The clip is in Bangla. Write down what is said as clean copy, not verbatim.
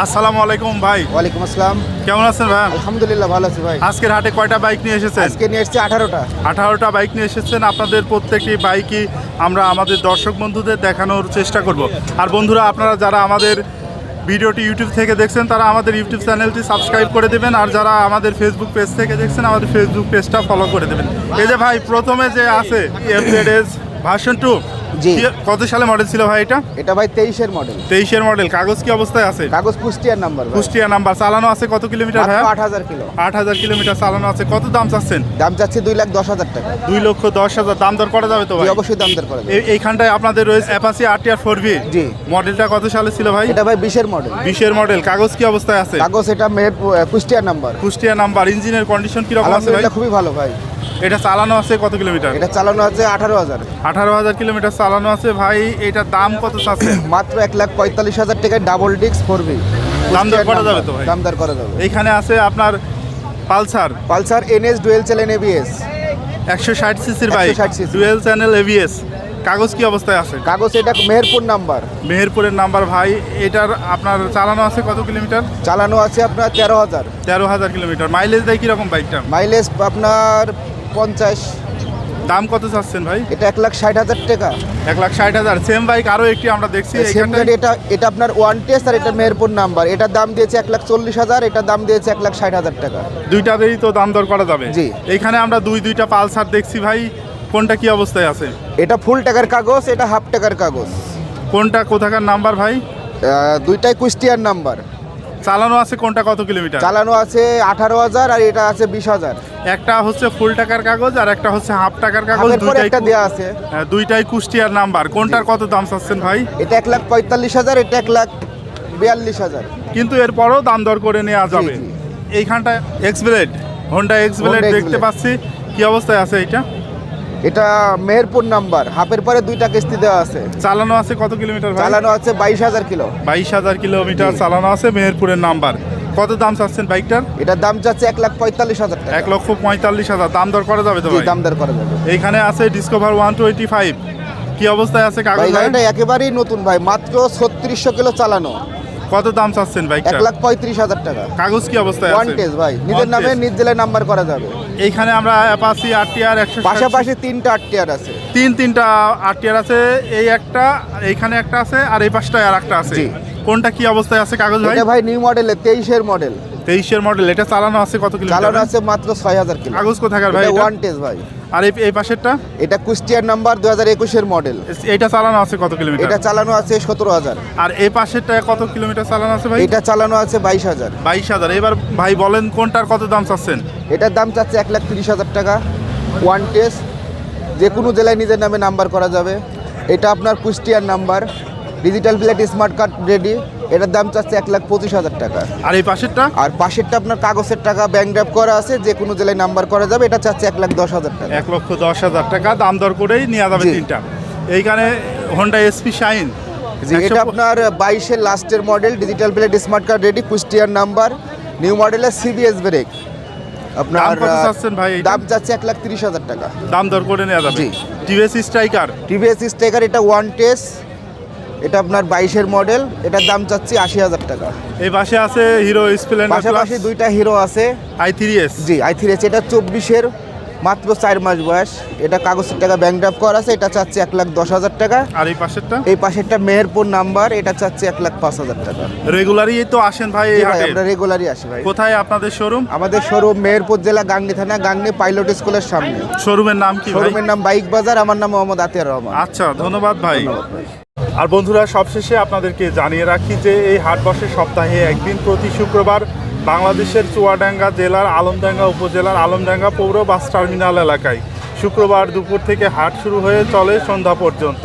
আসসালামু আলাইকুম ভাই। ওয়ালাইকুম আসসালাম। কেমন আছেন ভাই? আলহামদুলিল্লাহ ভালো আছি ভাই। আজকের হাটে কয়টা বাইক নিয়ে এসেছেন? আজকে নিয়ে এসেছি 18টা। 18টা বাইক নিয়ে এসেছেন। আপনাদের প্রত্যেকটি বাইকই আমরা আমাদের দর্শক বন্ধুদের দেখানোর চেষ্টা করব। আর বন্ধুরা, আপনারা যারা আমাদের ভিডিওটি ইউটিউব থেকে দেখছেন তারা আমাদের ইউটিউব চ্যানেলটি সাবস্ক্রাইব করে দেবেন, আর যারা আমাদের ফেসবুক পেজ থেকে দেখছেন আমাদের ফেসবুক পেজটা ফলো করে দেবেন। এই যে ভাই, প্রথমে যে আছে এফজেডএস ভার্সন 2, জি। কত সালে মডেল ছিল ভাই এটা? এটা ভাই 23-এর মডেল। 23-এর মডেল। কাগজ কি অবস্থায় আছে? কাগজ কুষ্টিয়ার নাম্বার ভাই। কুষ্টিয়া নাম্বার। চালানো আছে কত কিলোমিটার ভাই? 8000 কিলো। 8000 কিলোমিটার চালানো আছে। কত দাম চাচ্ছেন? দাম চাচ্ছি 2,10,000 টাকা। 2,10,000। দাম দর করা যাবে তো ভাই? জি, অবশ্যই দাম দর করা যাবে। এইখানটায় আপনাদের রয়েছে অ্যাপাচি RTR 4V। জি। মডেলটা কত সালে ছিল ভাই? এটা ভাই 20-এর মডেল। 20-এর মডেল। কাগজ কি অবস্থায় আছে? কাগজ এটা কুষ্টিয়ার নাম্বার। কুষ্টিয়া নাম্বার। ইঞ্জিনের কন্ডিশন কি রকম আছে ভাই? আলহামদুলিল্লাহ খুবই ভালো ভাই। এটা চালানো আছে কত কিলোমিটার? এটা চালানো আছে 18,000। 18,000 কিলোমিটার চালানো আছে ভাই। এটার দাম কত চাচ্ছেন? মাত্র 1,45,000 টাকায় ডাবল ডিস্ক 4V। দাম দর করা যাবে তো ভাই? দাম দর করা যাবে। এইখানে আছে আপনার Pulsar NS dual channel ABS। 160 সিসির bike, 160 cc dual channel ABS। কাগজ কি অবস্থায় আছে? কাগজ এটা মেহেরপুর নাম্বার। মেহেরপুরের নাম্বার ভাই। এটার আপনার চালানো আছে কত কিলোমিটার? চালানো আছে আপনার 13,000। 13,000 কিলোমিটার। মাইলেজ দেয় কিরকম বাইকটা? মাইলেজ আপনার 50। দাম কত চাচ্ছেন ভাই? এটা 1,60,000 টাকা। 1,60,000। সেম বাইক আরও একটি আমরা দেখছি সেমটার এটা আপনার ওয়ান টেস্ট, আর এটা মেহেরপুর নাম্বার। এটার দাম দিয়েছে 1,40,000, এটার দাম দিয়েছে 1,60,000 টাকা। দুইটাতেই তো দাম দর করা যাবে। জি। এইখানে আমরা দুইটা পালসার দেখছি ভাই। কোনটা কি অবস্থায় আছে? এটা ফুল টাকার কাগজ, এটা হাফ টাকার কাগজ। কোনটা কোথাকার নাম্বার ভাই? দুইটাই কুষ্টিয়ার নাম্বার। চালানো আছে কোনটা কত কিলোমিটার? চালানো আছে 18,000 আর এটা আছে 20,000। একটা হচ্ছে ফুল টাকার কাগজ আর একটা হচ্ছে হাফ টাকার কাগজ। একটা দেওয়া আছে। দুইটাই কুষ্টিয়ার নাম্বার। কোনটার কত দাম চাচ্ছেন ভাই? এটা 1,45,000, এটা 1,42,000। কিন্তু এরপরও দাম দর করে নেওয়া যাবে। জি। এইখানটা হোন্ডা এক্সব্লেড দেখতে পাচ্ছি। কি অবস্থায় আছে এটা? এটা মেহেরপুর নাম্বার। হাফের পরে দুইটা কিস্তি দেওয়া আছে। চালানো আছে কত কিলোমিটার ভাই? চালানো আছে 22,000 কিলো। 22,000 কিলোমিটার চালানো আছে। মেহেরপুরের নাম্বার। কত দাম চাচ্ছেন বাইকটার? এটার দাম চাচ্ছে 1,45,000 টাকা। 1,45,000। দাম দর করা যাবে তো ভাই? দাম দর করা যাবে। এইখানে আছে ডিসকভার 125। কি অবস্থায় আছে কাগজ ভাই? এটা একেবারেই নতুন ভাই, মাত্র 3600 কিলো চালানো। কত দাম চাচ্ছেন বাইকটা? 1,35,000 টাকা। কাগজ কি অবস্থায় আছে? ওয়ান টেস্ট ভাই, নিজের নামে নিজ জেলায় নাম্বার করা যাবে। এইখানে আমরা অ্যাপাচি RTR 160। পাশাপাশি 3টা RTR আছে। তিনটা RTR আছে। এই একটা, এইখানে একটা আছে, আর এই পাশটায় আর একটা আছে। জি। কোনটা কি অবস্থায় আছে কাগজ ভাই? এটা ভাই নিউ মডেলের 23-এর মডেল। 23-এর মডেল। এটা চালানো আছে কত কিলোমিটার? চালানো আছে মাত্র 6,000 কিলো। কাগজ কোথাকার ভাই? এটা ওয়ান টেস্ট ভাই। আর এই পাশেরটা? এটা কুষ্টিয়ার নাম্বার, 2021-এর মডেল। এটা চালানো আছে কত কিলোমিটার? এটা চালানো আছে 17,000। আর এই পাশেরটা কত কিলোমিটার চালানো আছে ভাই? এটা চালানো আছে 22,000। 22,000। এবার ভাই বলেন কোনটার কত দাম চাচ্ছেন? এটার দাম চাচ্ছে 1,30,000 টাকা। ওয়ান টেস্ট, যে কোনো জেলায় নিজের নামে নাম্বার করা যাবে। এটা আপনার কুষ্টিয়ার number, digital plate, smart card ready. এটার দাম চাচ্ছে 1,25,000 টাকা। আর এই পাশেরটা? আর পাশেরটা আপনার কাগজের টাকা ব্যাংক ড্রাফট করা আছে, যে কোনো জেলায় নাম্বার করা যাবে। এটা চাচ্ছে 1,10,000 টাকা। 1,10,000 টাকা। দাম দর করেই নেওয়া যাবে তিনটা। এইখানে হোন্ডা SP শাইন। এটা আপনার 22-এর লাস্টের model, digital plate, smart card ready, কুষ্টিয়ার নাম্বার, নিউ মডেলের CBS ব্রেক। আপনার দাম চাচ্ছে 1,30,000 টাকা। দাম দর করে নেওয়া যাবে। TVS striker. এটা ওয়ান টেস্ট। এটা আপনার 22-এর মডেল। এটার দাম চাচ্ছি 80,000 টাকা। এই পাশে আছে হিরো স্প্লেন্ডার। পাশাপাশি দুইটা হিরো আছে। i3s। জি, i3s। এটা 24-এর, মাত্র 4 মাস বয়স। এটা কাগজের টাকা ব্যাংক ড্রাফট করা আছে। এটা চাচ্ছে 1,10,000 টাকা। আর এই পাশেরটা? এই পাশেরটা মেহেরপুর নাম্বার। এটা চাচ্ছে 1,05,000 টাকা। রেগুলারই তো আসেন ভাই এই হাটে? আমরা রেগুলারই আসি ভাই। কোথায় আপনাদের শোরুম? আমাদের শোরুম মেহেরপুর জেলা, গাংনী থানা, গাংনী পাইলট স্কুলের সামনে। শোরুমের নাম কি ভাই? শোরুমের নাম বাইক বাজার। আমার নাম মোহাম্মদ আতিয়ার রহমান। আচ্ছা, ধন্যবাদ ভাই। আর বন্ধুরা, সবশেষে আপনাদেরকে জানিয়ে রাখি যে এই হাট বসে সপ্তাহে একদিন, প্রতি শুক্রবার, বাংলাদেশের চুয়াডাঙ্গা জেলার আলমডাঙ্গা উপজেলার আলমডাঙ্গা পৌর বাস টার্মিনাল এলাকায়। শুক্রবার দুপুর থেকে হাট শুরু হয়ে চলে সন্ধ্যা পর্যন্ত।